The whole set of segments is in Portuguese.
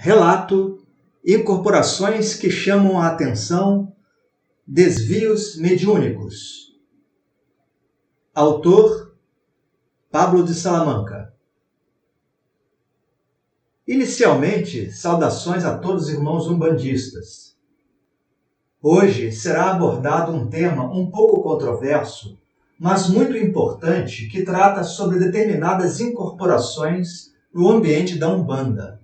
Relato: incorporações que chamam a atenção, desvios mediúnicos. Autor: Pablo de Salamanca. Inicialmente, saudações a todos os irmãos umbandistas. Hoje será abordado um tema um pouco controverso, mas muito importante, que trata sobre determinadas incorporações no ambiente da Umbanda.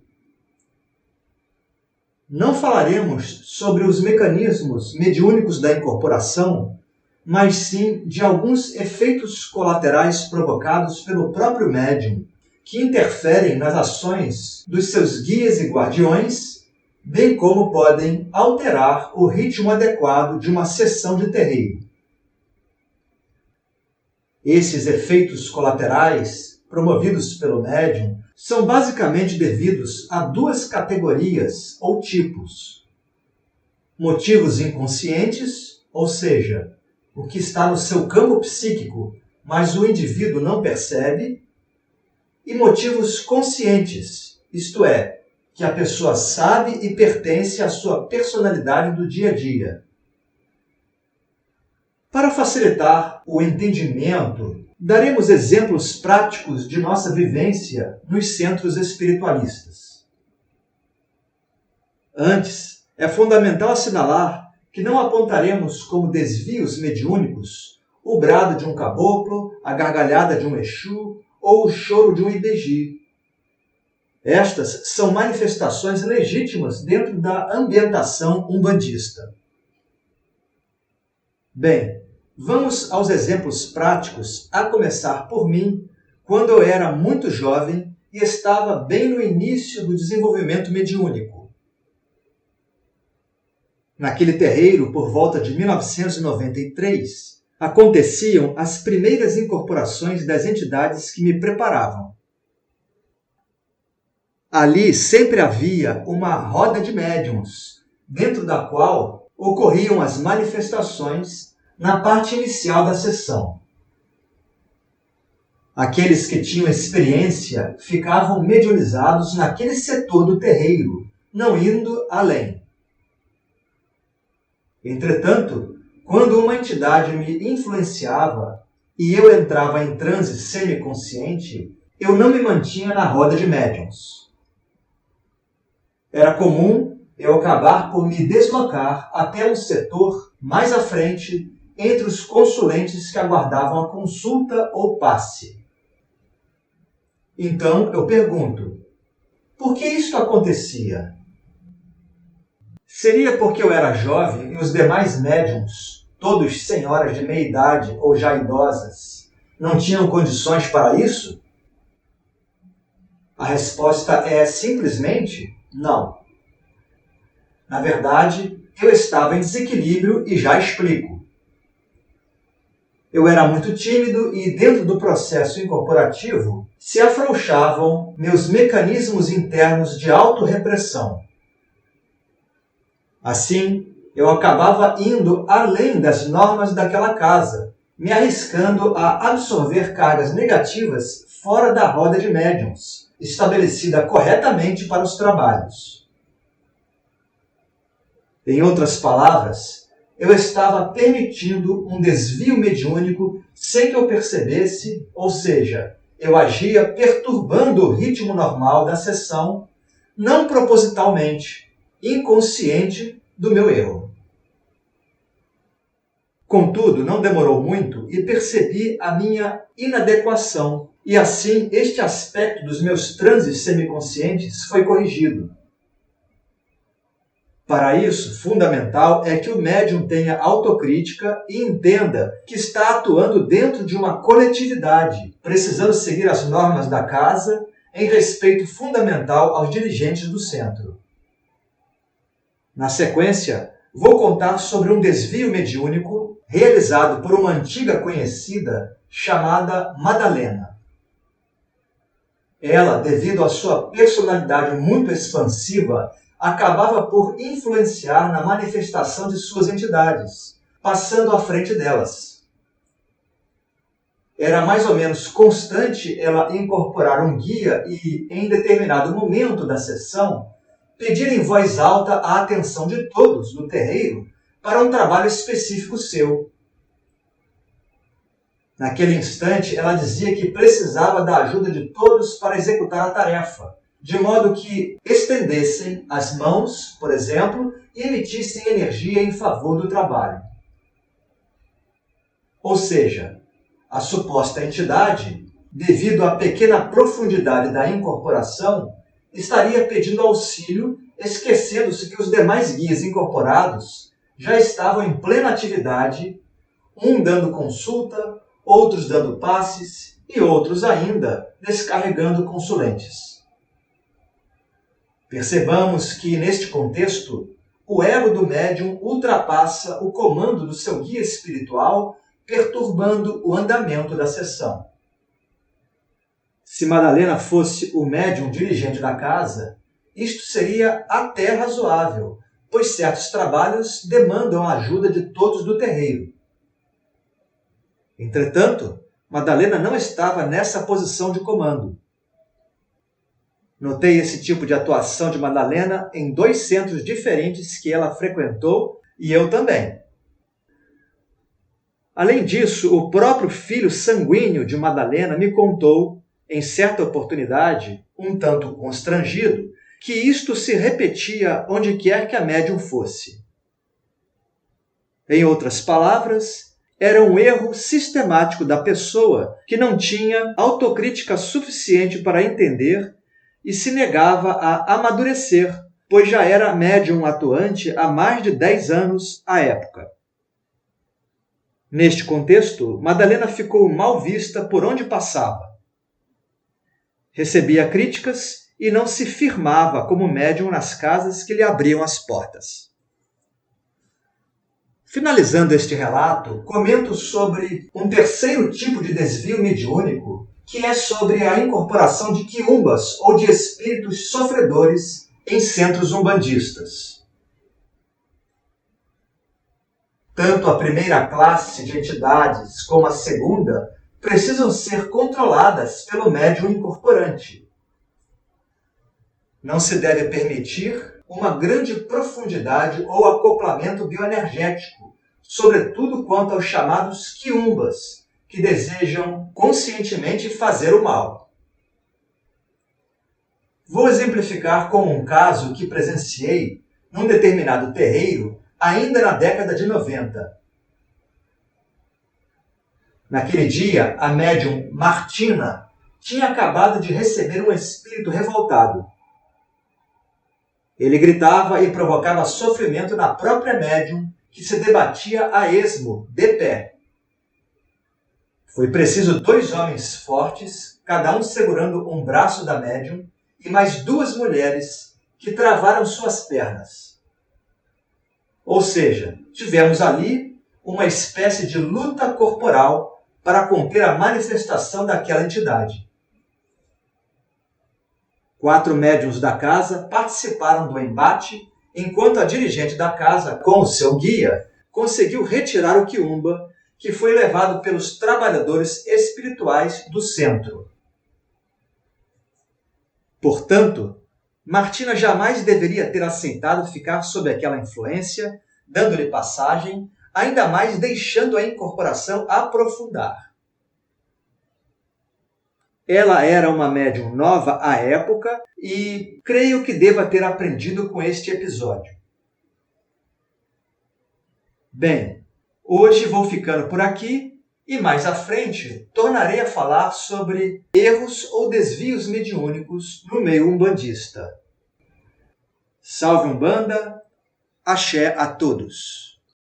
Não falaremos sobre os mecanismos mediúnicos da incorporação, mas sim de alguns efeitos colaterais provocados pelo próprio médium, que interferem nas ações dos seus guias e guardiões, bem como podem alterar o ritmo adequado de uma sessão de terreiro. Esses efeitos colaterais, promovidos pelo médium, são basicamente devidos a duas categorias ou tipos: motivos inconscientes, ou seja, o que está no seu campo psíquico, mas o indivíduo não percebe, e motivos conscientes, isto é, que a pessoa sabe e pertence à sua personalidade do dia a dia. Para facilitar o entendimento, daremos exemplos práticos de nossa vivência nos centros espiritualistas. Antes, é fundamental assinalar que não apontaremos como desvios mediúnicos o brado de um caboclo, a gargalhada de um Exu ou o choro de um Ibeji. Estas são manifestações legítimas dentro da ambientação umbandista. Bem, vamos aos exemplos práticos, a começar por mim, quando eu era muito jovem e estava bem no início do desenvolvimento mediúnico. Naquele terreiro, por volta de 1993, aconteciam as primeiras incorporações das entidades que me preparavam. Ali sempre havia uma roda de médiuns, dentro da qual ocorriam as manifestações na parte inicial da sessão. Aqueles que tinham experiência ficavam mediunizados naquele setor do terreiro, não indo além. Entretanto, quando uma entidade me influenciava e eu entrava em transe semiconsciente, eu não me mantinha na roda de médiuns. Era comum eu acabar por me deslocar até um setor mais à frente, entre os consulentes que aguardavam a consulta ou passe. Então eu pergunto, por que isto acontecia? Seria porque eu era jovem e os demais médiuns, todos senhoras de meia idade ou já idosas, não tinham condições para isso? A resposta é simplesmente não. Na verdade, eu estava em desequilíbrio e já explico. Eu era muito tímido e, dentro do processo incorporativo, se afrouxavam meus mecanismos internos de autorrepressão. Assim, eu acabava indo além das normas daquela casa, me arriscando a absorver cargas negativas fora da roda de médiuns, estabelecida corretamente para os trabalhos. Em outras palavras, eu estava permitindo um desvio mediúnico sem que eu percebesse, ou seja, eu agia perturbando o ritmo normal da sessão, não propositalmente, inconsciente do meu erro. Contudo, não demorou muito e percebi a minha inadequação, e assim este aspecto dos meus transes semiconscientes foi corrigido. Para isso, fundamental é que o médium tenha autocrítica e entenda que está atuando dentro de uma coletividade, precisando seguir as normas da casa em respeito fundamental aos dirigentes do centro. Na sequência, vou contar sobre um desvio mediúnico realizado por uma antiga conhecida chamada Madalena. Ela, devido à sua personalidade muito expansiva, acabava por influenciar na manifestação de suas entidades, passando à frente delas. Era mais ou menos constante ela incorporar um guia e, em determinado momento da sessão, pedir em voz alta a atenção de todos do terreiro para um trabalho específico seu. Naquele instante, ela dizia que precisava da ajuda de todos para executar a tarefa, de modo que estendessem as mãos, por exemplo, e emitissem energia em favor do trabalho. Ou seja, a suposta entidade, devido à pequena profundidade da incorporação, estaria pedindo auxílio, esquecendo-se que os demais guias incorporados já estavam em plena atividade, um dando consulta, outros dando passes e outros ainda descarregando consulentes. Percebamos que, neste contexto, o ego do médium ultrapassa o comando do seu guia espiritual, perturbando o andamento da sessão. Se Madalena fosse o médium dirigente da casa, isto seria até razoável, pois certos trabalhos demandam a ajuda de todos do terreiro. Entretanto, Madalena não estava nessa posição de comando. Notei esse tipo de atuação de Madalena em 2 centros diferentes que ela frequentou e eu também. Além disso, o próprio filho sanguíneo de Madalena me contou, em certa oportunidade, um tanto constrangido, que isto se repetia onde quer que a médium fosse. Em outras palavras, era um erro sistemático da pessoa que não tinha autocrítica suficiente para entender e se negava a amadurecer, pois já era médium atuante há mais de 10 anos à época. Neste contexto, Madalena ficou mal vista por onde passava. Recebia críticas e não se firmava como médium nas casas que lhe abriam as portas. Finalizando este relato, comento sobre um terceiro tipo de desvio mediúnico, que é sobre a incorporação de quiumbas ou de espíritos sofredores em centros umbandistas. Tanto a primeira classe de entidades como a segunda precisam ser controladas pelo médium incorporante. Não se deve permitir uma grande profundidade ou acoplamento bioenergético, sobretudo quanto aos chamados quiumbas, que desejam conscientemente fazer o mal. Vou exemplificar com um caso que presenciei num determinado terreiro ainda na década de 90. Naquele dia, a médium Martina tinha acabado de receber um espírito revoltado. Ele gritava e provocava sofrimento na própria médium, que se debatia a esmo, de pé. Foi preciso 2 homens fortes, cada um segurando um braço da médium, e mais 2 mulheres que travaram suas pernas. Ou seja, tivemos ali uma espécie de luta corporal para conter a manifestação daquela entidade. 4 médiuns da casa participaram do embate, enquanto a dirigente da casa, com o seu guia, conseguiu retirar o quiumba, que foi levado pelos trabalhadores espirituais do centro. Portanto, Martina jamais deveria ter aceitado ficar sob aquela influência, dando-lhe passagem, ainda mais deixando a incorporação aprofundar. Ela era uma médium nova à época e creio que deva ter aprendido com este episódio. Bem, hoje vou ficando por aqui e mais à frente tornarei a falar sobre erros ou desvios mediúnicos no meio umbandista. Salve Umbanda, axé a todos!